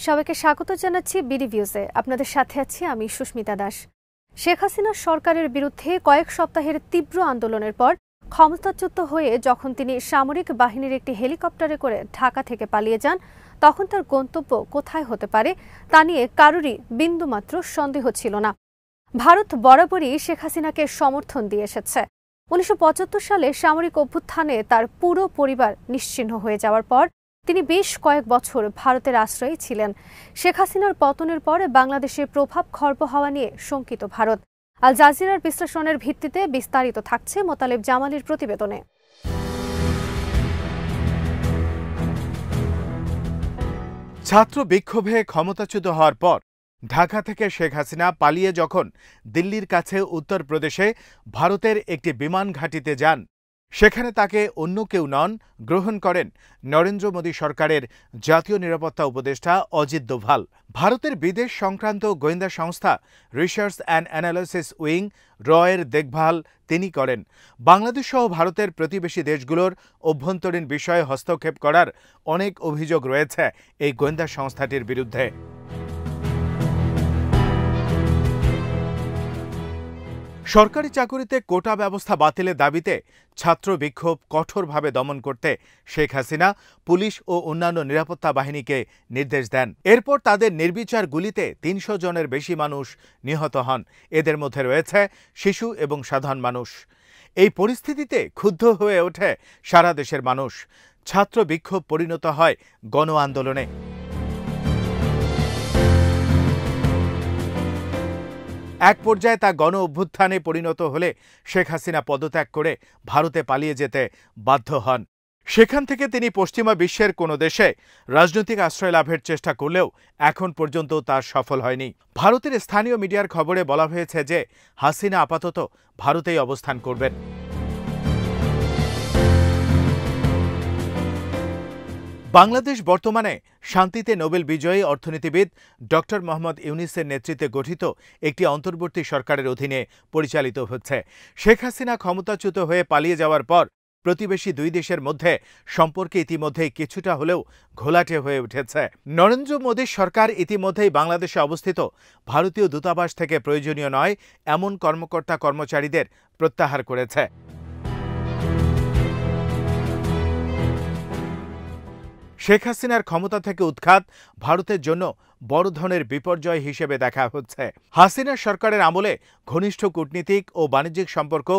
সবাইকে স্বাগত জানাচ্ছি বিডি ভিউজে। আপনাদের সাথে আছি আমি সুস্মিতা দাস। শেখ হাসিনা সরকারের বিরুদ্ধে কয়েক সপ্তাহের তীব্র আন্দোলনের পর ক্ষমতাচ্যুত হয়ে যখন তিনি সামরিক বাহিনীর একটি হেলিকপ্টারে করে ঢাকা থেকে পালিয়ে যান, তখন তার গন্তব্য কোথায় হতে পারে তা নিয়ে কারোরই বিন্দুমাত্র সন্দেহ ছিল না। ভারত বরাবরই শেখ হাসিনাকে সমর্থন দিয়ে এসেছে। 1975 সালে সামরিক অভ্যুত্থানে তার পুরো পরিবার নিশ্চিহ্ন হয়ে যাওয়ার পর তিনি বেশ কয়েক বছর ভারতের আশ্রয়ে ছিলেন। শেখ হাসিনার পতনের পর বাংলাদেশের প্রভাব খর্ব হওয়া নিয়ে শঙ্কিত ভারত। আল জাজিরার বিশ্লেষণের ভিত্তিতে বিস্তারিত থাকছে মোতালেব জামালের প্রতিবেদনে। ছাত্র বিক্ষোভে ক্ষমতাচ্যুত হওয়ার পর ঢাকা থেকে শেখ হাসিনা পালিয়ে যখন দিল্লির কাছে উত্তরপ্রদেশে ভারতের একটি বিমান ঘাঁটিতে যান, সেখানে তাকে অন্য কেউ নন, গ্রহণ করেন নরেন্দ্র মোদী সরকারের জাতীয় নিরাপত্তা উপদেষ্টা অজিত দোভাল। ভারতের বিদেশ সংক্রান্ত গোয়েন্দা সংস্থা রিসার্চ অ্যান্ড অ্যানালিসিস উইং রয়ের দেখভাল তিনি করেন। বাংলাদেশ সহ ভারতের প্রতিবেশী দেশগুলোর অভ্যন্তরীণ বিষয়ে হস্তক্ষেপ করার অনেক অভিযোগ রয়েছে এই গোয়েন্দা সংস্থাটির বিরুদ্ধে। সরকারি চাকুরিতে কোটা ব্যবস্থা বাতিলের দাবিতে ছাত্র বিক্ষোভ কঠোরভাবে দমন করতে শেখ হাসিনা পুলিশ ও অন্যান্য নিরাপত্তা বাহিনীকে নির্দেশ দেন। এরপর তাদের নির্বিচার গুলিতে ৩০০ জনের বেশি মানুষ নিহত হন। এদের মধ্যে রয়েছে শিশু এবং সাধারণ মানুষ। এই পরিস্থিতিতে ক্ষুব্ধ হয়ে ওঠে সারা দেশের মানুষ। ছাত্র বিক্ষোভ পরিণত হয় গণ আন্দোলনে। এক পর্যায়ে তা গণ অভ্যুত্থানে পরিণত হলে শেখ হাসিনা পদত্যাগ করে ভারতে পালিয়ে যেতে বাধ্য হন। সেখান থেকে তিনি পশ্চিমা বিশ্বের কোনো দেশে রাজনৈতিক আশ্রয় লাভের চেষ্টা করলেও এখন পর্যন্ত তা সফল হয়নি। ভারতের স্থানীয় মিডিয়ার খবরে বলা হয়েছে যে হাসিনা আপাতত ভারতেই অবস্থান করবেন। বাংলাদেশ বর্তমানে শান্তিতে নোবেল বিজয়ী অর্থনীতিবিদ ডক্টর মোহাম্মদ ইউনূসের নেতৃত্বে গঠিত একটি অন্তর্বর্তী সরকারের অধীনে পরিচালিত হচ্ছে। শেখ হাসিনা ক্ষমতাচ্যুত হয়ে পালিয়ে যাওয়ার পর প্রতিবেশী দুই দেশের মধ্যে সম্পর্কে ইতিমধ্যেই কিছুটা হলেও ঘোলাটে হয়ে উঠেছে। নরেন্দ্র মোদীর সরকার ইতিমধ্যেই বাংলাদেশে অবস্থিত ভারতীয় দূতাবাস থেকে প্রয়োজনীয় নয় এমন কর্মকর্তা কর্মচারীদের প্রত্যাহার করেছে। শেখ হাসিনার ক্ষমতা থেকে উৎখাত ভারতের জন্য বড় ধরনের বিপর্যয় হিসেবে দেখা হচ্ছে। হাসিনা সরকারের আমলে ঘনিষ্ঠ কূটনীতিক ও বাণিজ্যিক সম্পর্ক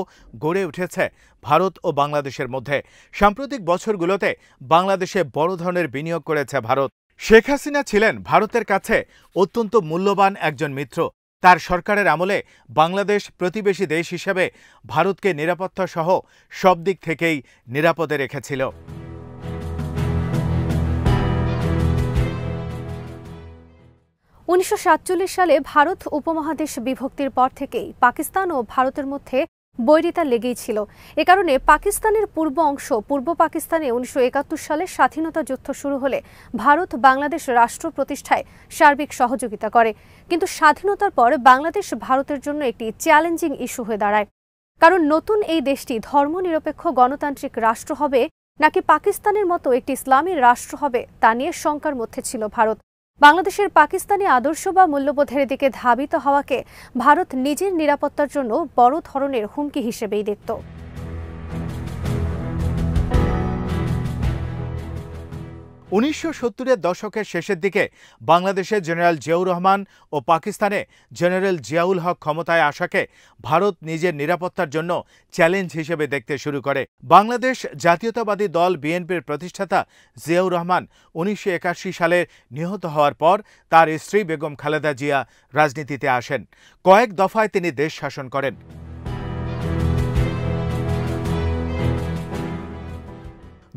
গড়ে উঠেছে ভারত ও বাংলাদেশের মধ্যে। সাম্প্রতিক বছরগুলোতে বাংলাদেশে বড় ধরনের বিনিয়োগ করেছে ভারত। শেখ হাসিনা ছিলেন ভারতের কাছে অত্যন্ত মূল্যবান একজন মিত্র। তার সরকারের আমলে বাংলাদেশ প্রতিবেশী দেশ হিসেবে ভারতকে নিরাপত্তা সহ সব দিক থেকেই নিরাপদে রেখেছিল। 1947 সালে ভারত উপমহাদেশ বিভক্তির পর থেকেই পাকিস্তান ও ভারতের মধ্যে বৈরিতা লেগেই ছিল। এ কারণে পাকিস্তানের পূর্ব অংশ পূর্ব পাকিস্তানে 1971 সালে স্বাধীনতা যুদ্ধ শুরু হলে ভারত বাংলাদেশ রাষ্ট্র প্রতিষ্ঠায় সার্বিক সহযোগিতা করে। কিন্তু স্বাধীনতার পর বাংলাদেশ ভারতের জন্য একটি চ্যালেঞ্জিং ইস্যু হয়ে দাঁড়ায়। কারণ নতুন এই দেশটি ধর্মনিরপেক্ষ গণতান্ত্রিক রাষ্ট্র হবে নাকি পাকিস্তানের মতো একটি ইসলামী রাষ্ট্র হবে তা নিয়ে শঙ্কার মধ্যে ছিল ভারত। বাংলাদেশের পাকিস্তানি আদর্শ বা মূল্যবোধের দিকে ধাবিত হওয়াকে ভারত নিজের নিরাপত্তার জন্য বড় ধরনের হুমকি হিসেবেই দেখত। 1970-এর দশকের শেষের দিকে বাংলাদেশে জেনারেল জিয়াউর রহমান ও পাকিস্তানে জেনারেল জিয়াউল হক ক্ষমতায় আসাকে ভারত নিজের নিরাপত্তার জন্য চ্যালেঞ্জ হিসেবে দেখতে শুরু করে। বাংলাদেশ জাতীয়তাবাদী দল বিএনপির প্রতিষ্ঠাতা জিয়াউর রহমান 1981 সালে নিহত হওয়ার পর তার স্ত্রী বেগম খালেদা জিয়া রাজনীতিতে আসেন। কয়েক দফায় তিনি দেশ শাসন করেন।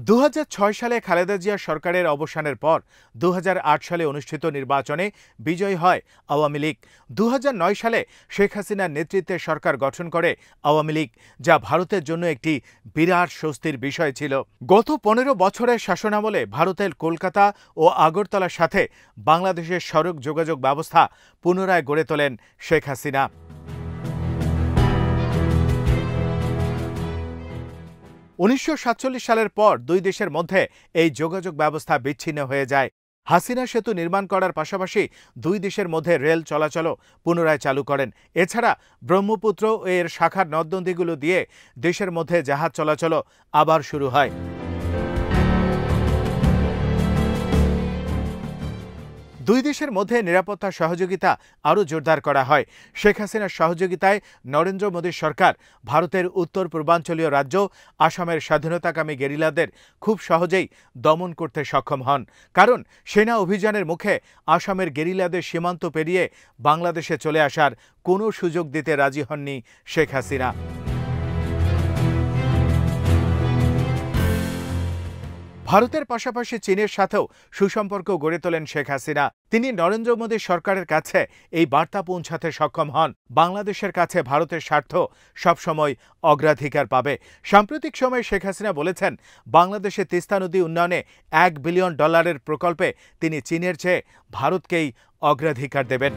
2006 সালে খালেদা জিয়া সরকারের অবসানের পর 2008 সালে অনুষ্ঠিত নির্বাচনে বিজয়ী হয় আওয়ামী লীগ। 2009 সালে শেখ হাসিনার নেতৃত্বে সরকার গঠন করে আওয়ামী লীগ, যা ভারতের জন্য একটি বিরাট স্বস্তির বিষয় ছিল। গত 15 বছরের শাসনামলে ভারতের কলকাতা ও আগরতলার সাথে বাংলাদেশের সড়ক যোগাযোগ ব্যবস্থা পুনরায় গড়ে তোলেন শেখ হাসিনা। 1947 সালের পর দুই দেশের মধ্যে এই যোগাযোগ ব্যবস্থা বিচ্ছিন্ন হয়ে যায়। হাসিনা সেতু নির্মাণ করার পাশাপাশি দুই দেশের মধ্যে রেল চলাচলও পুনরায় চালু করেন। এছাড়া ব্রহ্মপুত্র এর শাখার নদনদীগুলো দিয়ে দেশের মধ্যে জাহাজ চলাচলও আবার শুরু হয়। দুই দেশের মধ্যে নিরাপত্তা সহযোগিতা আরও জোরদার করা হয়। শেখ হাসিনার সহযোগিতায় নরেন্দ্র মোদীর সরকার ভারতের উত্তর পূর্বাঞ্চলীয় রাজ্য আসামের স্বাধীনতাকামী গেরিলাদের খুব সহজেই দমন করতে সক্ষম হন। কারণ সেনা অভিযানের মুখে আসামের গেরিলাদের সীমান্ত পেরিয়ে বাংলাদেশে চলে আসার কোনো সুযোগ দিতে রাজি হননি শেখ হাসিনা। ভারতের পাশাপাশি চীনের সাথেও সুসম্পর্ক গড়ে তোলেন শেখ হাসিনা। তিনি নরেন্দ্র মোদী সরকারের কাছে এই বার্তা পৌঁছাতে সক্ষম হন, বাংলাদেশের কাছে ভারতের স্বার্থ সবসময় অগ্রাধিকার পাবে। সাম্প্রতিক সময়ে শেখ হাসিনা বলেছেন, বাংলাদেশে তিস্তা নদী উন্নয়নে $1 বিলিয়ন প্রকল্পে তিনি চীনের চেয়ে ভারতকেই অগ্রাধিকার দেবেন।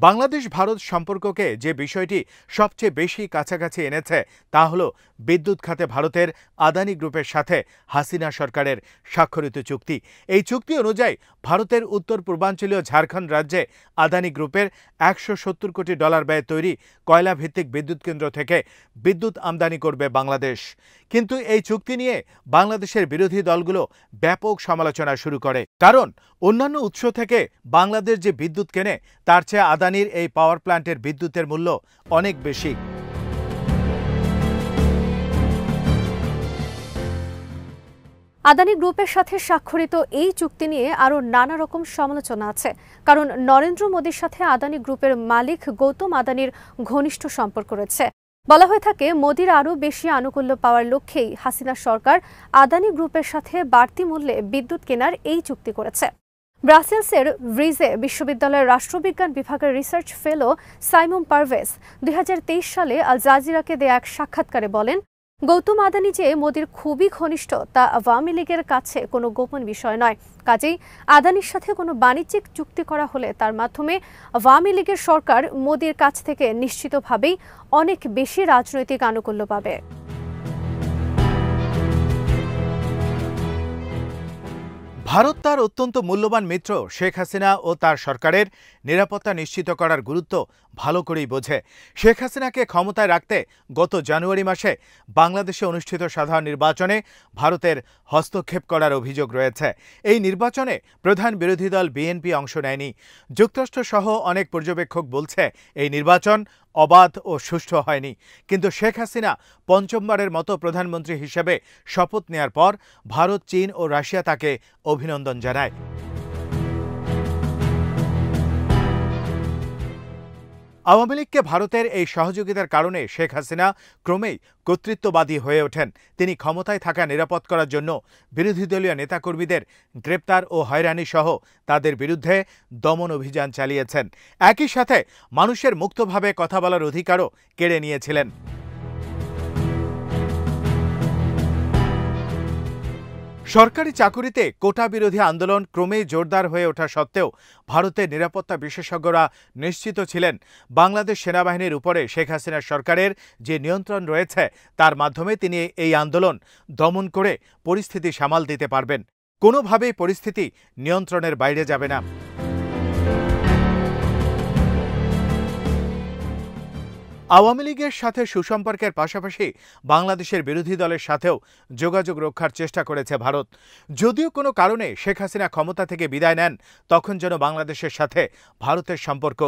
বাংলাদেশ ভারত সম্পর্ককে যে বিষয়টি সবচেয়ে বেশি কাছাকাছি এনেছে তা হল বিদ্যুৎ খাতে ভারতের আদানি গ্রুপের সাথে হাসিনা সরকারের স্বাক্ষরিত চুক্তি। এই চুক্তি অনুযায়ী ভারতের উত্তর পূর্বাঞ্চলীয় ঝাড়খণ্ড রাজ্যে আদানি গ্রুপের $170 কোটি ব্যয়ে তৈরি কয়লা ভিত্তিক বিদ্যুৎ কেন্দ্র থেকে বিদ্যুৎ আমদানি করবে বাংলাদেশ। কিন্তু এই চুক্তি নিয়ে বাংলাদেশের বিরোধী দলগুলো ব্যাপক সমালোচনা শুরু করে। কারণ অন্যান্য উৎস থেকে বাংলাদেশ যে বিদ্যুৎ কেনে তার চেয়ে আদানির এই পাওয়ার প্ল্যান্টের বিদ্যুতের মূল্য অনেক বেশি। আদানি গ্রুপের সাথে স্বাক্ষরিত এই চুক্তি নিয়ে আরও নানা রকম সমালোচনা আছে। কারণ নরেন্দ্র মোদীর সাথে আদানি গ্রুপের মালিক গৌতম আদানির ঘনিষ্ঠ সম্পর্ক রয়েছে। বলা হয়ে থাকে, মোদীর আরও বেশি আনুকূল্য পাওয়ার লক্ষ্যেই হাসিনা সরকার আদানি গ্রুপের সাথে বাড়তি মূল্যে বিদ্যুৎ কেনার এই চুক্তি করেছে। ব্রাসেলসের ভ্রিজে বিশ্ববিদ্যালয়ের রাষ্ট্রবিজ্ঞান বিভাগের রিসার্চ ফেলো সাইমন পারভেজ 2023 সালে আল জাজিরাকে দেয়া এক সাক্ষাৎকারে বলেন, গৌতম আদানি যে মোদীর খুবই ঘনিষ্ঠ তা আওয়ামী লীগের কাছে কোনো গোপন বিষয় নয়। কাজেই আদানির সাথে কোনো বাণিজ্যিক চুক্তি করা হলে তার মাধ্যমে আওয়ামী লীগের সরকার মোদীর কাছ থেকে নিশ্চিতভাবেই অনেক বেশি রাজনৈতিক আনুকূল্য পাবে। ভারত তার অত্যন্ত মূল্যবান মিত্র শেখ হাসিনা ও তার সরকারের নিরাপত্তা নিশ্চিত করার গুরুত্ব ভালো করেই বোঝে। শেখ হাসিনাকে ক্ষমতায় রাখতে গত জানুয়ারি মাসে বাংলাদেশে অনুষ্ঠিত সাধারণ নির্বাচনে ভারতের হস্তক্ষেপ করার অভিযোগ রয়েছে। এই নির্বাচনে প্রধান বিরোধী দল বিএনপি অংশ নেয়নি। যুক্তরাষ্ট্রসহ অনেক পর্যবেক্ষক বলছে এই নির্বাচন অবাধ ও সুষ্ঠু হয়নি। কিন্তু শেখ হাসিনা পঞ্চমবারের মতো প্রধানমন্ত্রী হিসেবে শপথ নেয়ার পর ভারত, চীন ও রাশিয়া তাকে অভিনন্দন জানায়। আওয়ামী লীগকে ভারতের এই সহযোগিতার কারণে শেখ হাসিনা ক্রমেই কর্তৃত্ববাদী হয়ে ওঠেন। তিনি ক্ষমতায় থাকা নিরাপদ করার জন্য বিরোধী দলীয় নেতাকর্মীদের গ্রেপ্তার ও হয়রানি সহ তাদের বিরুদ্ধে দমন অভিযান চালিয়েছেন। একই সাথে মানুষের মুক্তভাবে কথা বলার অধিকারও কেড়ে নিয়েছিলেন। সরকারি চাকুরিতে কোটা বিরোধী আন্দোলন ক্রমেই জোরদার হয়ে ওঠা সত্ত্বেও ভারতের নিরাপত্তা বিশেষজ্ঞরা নিশ্চিত ছিলেন বাংলাদেশ সেনাবাহিনীর উপরে শেখ হাসিনার সরকারের যে নিয়ন্ত্রণ রয়েছে তার মাধ্যমে তিনি এই আন্দোলন দমন করে পরিস্থিতি সামাল দিতে পারবেন। কোনোভাবেই পরিস্থিতি নিয়ন্ত্রণের বাইরে যাবে না। আওয়ামী লীগের সাথে সুসম্পর্কের পাশাপাশি বাংলাদেশের বিরোধী দলের সাথেও যোগাযোগ রক্ষার চেষ্টা করেছে ভারত। যদিও কোনো কারণে শেখ হাসিনা ক্ষমতা থেকে বিদায় নেন, তখন যেন বাংলাদেশের সাথে ভারতের সম্পর্ক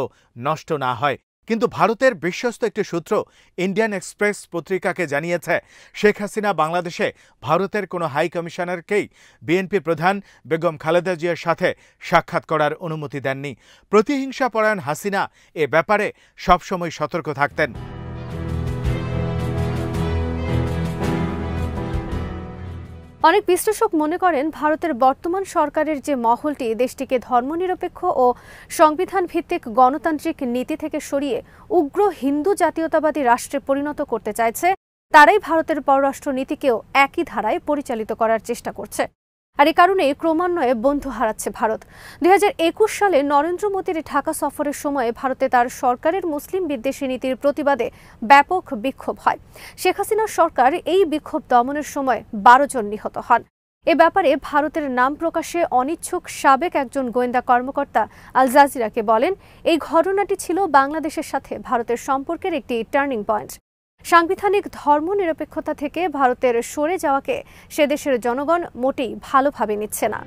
নষ্ট না হয়। কিন্তু ভারতের বিশ্বস্ত একটি সূত্র ইন্ডিয়ান এক্সপ্রেস পত্রিকাকে জানিয়েছে, শেখ হাসিনা বাংলাদেশে ভারতের কোনো হাই কমিশনারকেই বিএনপি প্রধান বেগম খালেদা জিয়ার সাথে সাক্ষাৎ করার অনুমতি দেননি। প্রতিহিংসাপরায়ণ হাসিনা এ ব্যাপারে সবসময় সতর্ক থাকতেন। অনেক বিশ্লেষক মনে করেন, ভারতের বর্তমান সরকারের যে মহলটি দেশটিকে ধর্মনিরপেক্ষ ও সংবিধান ভিত্তিক গণতান্ত্রিক নীতি থেকে সরিয়ে উগ্র হিন্দু জাতীয়তাবাদী রাষ্ট্রে পরিণত করতে চাইছে, তারাই ভারতের পররাষ্ট্র নীতিকেও একই ধারায় পরিচালিত করার চেষ্টা করছে। আর এ কারণে ক্রমান্বয়ে বন্ধু হারাচ্ছে ভারত। 2021 সালে নরেন্দ্র মোদীর ঢাকা সফরের সময় ভারতে তার সরকারের মুসলিম বিদ্বেষী নীতির প্রতিবাদে ব্যাপক বিক্ষোভ হয়। শেখ হাসিনার সরকার এই বিক্ষোভ দমনের সময় 12 জন নিহত হন। এ ব্যাপারে ভারতের নাম প্রকাশে অনিচ্ছুক সাবেক একজন গোয়েন্দা কর্মকর্তা আল জাজিরাকে বলেন, এই ঘটনাটি ছিল বাংলাদেশের সাথে ভারতের সম্পর্কের একটি টার্নিং পয়েন্ট। সাংবিধানিক ধর্মনিরপেক্ষতা থেকে ভারতের সরে যাওয়াকে সে দেশের জনগণ মোটেই ভালোভাবে নিচ্ছে না।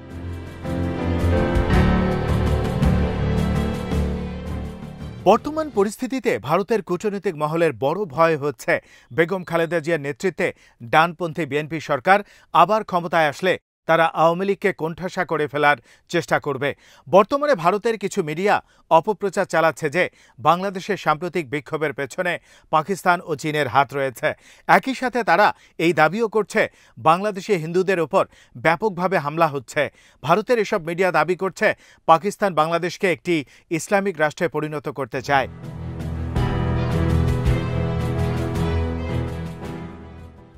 বর্তমান পরিস্থিতিতে ভারতের কূটনৈতিক মহলের বড় ভয় হচ্ছে বেগম খালেদা জিয়ার নেতৃত্বে ডানপন্থী বিএনপি সরকার আবার ক্ষমতায় আসলে তারা আওয়ামী লীগকে কোণঠাসা করে ফেলার চেষ্টা করবে। বর্তমানে ভারতের কিছু মিডিয়া অপপ্রচার চালাচ্ছে যে বাংলাদেশের সাম্প্রতিক বিক্ষোভের পেছনে পাকিস্তান ও চীনের হাত রয়েছে। একই সাথে তারা এই দাবিও করছে বাংলাদেশি হিন্দুদের ওপর ব্যাপকভাবে হামলা হচ্ছে। ভারতের এসব মিডিয়া দাবি করছে পাকিস্তান বাংলাদেশকে একটি ইসলামিক রাষ্ট্রে পরিণত করতে চায়।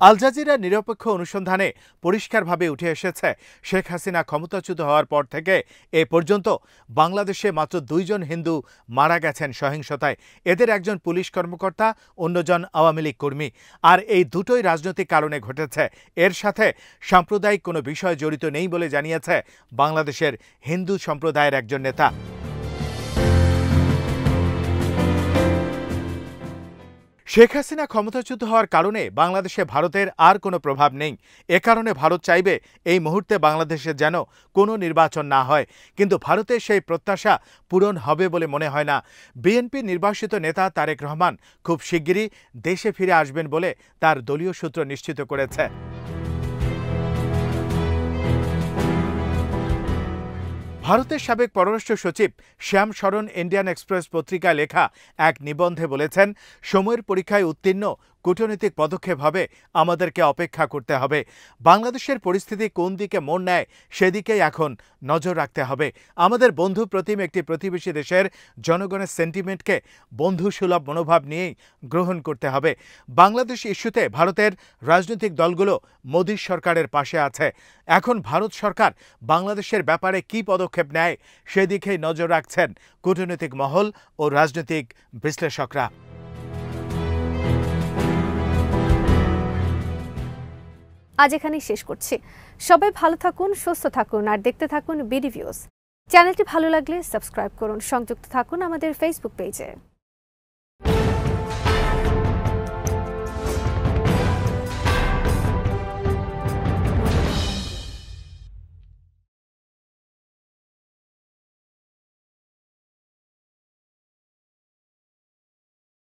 আল জাজিরার নিরপেক্ষ অনুসন্ধানে পরিষ্কারভাবে উঠে এসেছে, শেখ হাসিনা ক্ষমতাচ্যুত হওয়ার পর থেকে এ পর্যন্ত বাংলাদেশে মাত্র 2 জন হিন্দু মারা গেছেন সহিংসতায়। এদের একজন পুলিশ কর্মকর্তা, অন্যজন আওয়ামী লীগ কর্মী। আর এই দুটোই রাজনৈতিক কারণে ঘটেছে। এর সাথে সাম্প্রদায়িক কোনো বিষয় জড়িত নেই বলে জানিয়েছে বাংলাদেশের হিন্দু সম্প্রদায়ের একজন নেতা। শেখ হাসিনা ক্ষমতাচ্যুত হওয়ার কারণে বাংলাদেশে ভারতের আর কোনো প্রভাব নেই। এ কারণে ভারত চাইবে এই মুহূর্তে বাংলাদেশে যেন কোনো নির্বাচন না হয়, কিন্তু ভারতের সেই প্রত্যাশা পূরণ হবে বলে মনে হয় না। বিএনপি নির্বাসিত নেতা তারেক রহমান খুব শিগগিরই দেশে ফিরে আসবেন বলে তার দলীয় সূত্র নিশ্চিত করেছে। ভারতের সাবেক পররাষ্ট্র সচিব শ্যাম শরণ ইন্ডিয়ান এক্সপ্রেস পত্রিকায় লেখা এক নিবন্ধে বলেছেন, সময়ের পরীক্ষায় উত্তীর্ণ কূটনৈতিক পদক্ষেপ হবে, আমাদেরকে অপেক্ষা করতে হবে। বাংলাদেশের পরিস্থিতি কোন দিকে মোড় নেয় সেদিকেই এখন নজর রাখতে হবে। আমাদের বন্ধু প্রতিম একটি প্রতিবেশী দেশের জনগণের সেন্টিমেন্টকে বন্ধুসুলভ মনোভাব নিয়েই গ্রহণ করতে হবে। বাংলাদেশ ইস্যুতে ভারতের রাজনৈতিক দলগুলো মোদী সরকারের পাশে আছে। এখন ভারত সরকার বাংলাদেশের ব্যাপারে কী পদক্ষেপ নেয় সেদিকেই নজর রাখছেন কূটনৈতিক মহল ও রাজনৈতিক বিশ্লেষকরা। আজ এখানেই শেষ করছি। সবাই ভালো থাকুন, সুস্থ থাকুন আর দেখতে থাকুন বিডি ভিউজ। চ্যানেলটি ভালো লাগলে সাবস্ক্রাইব করুন। সংযুক্ত থাকুন আমাদের ফেসবুক পেজে।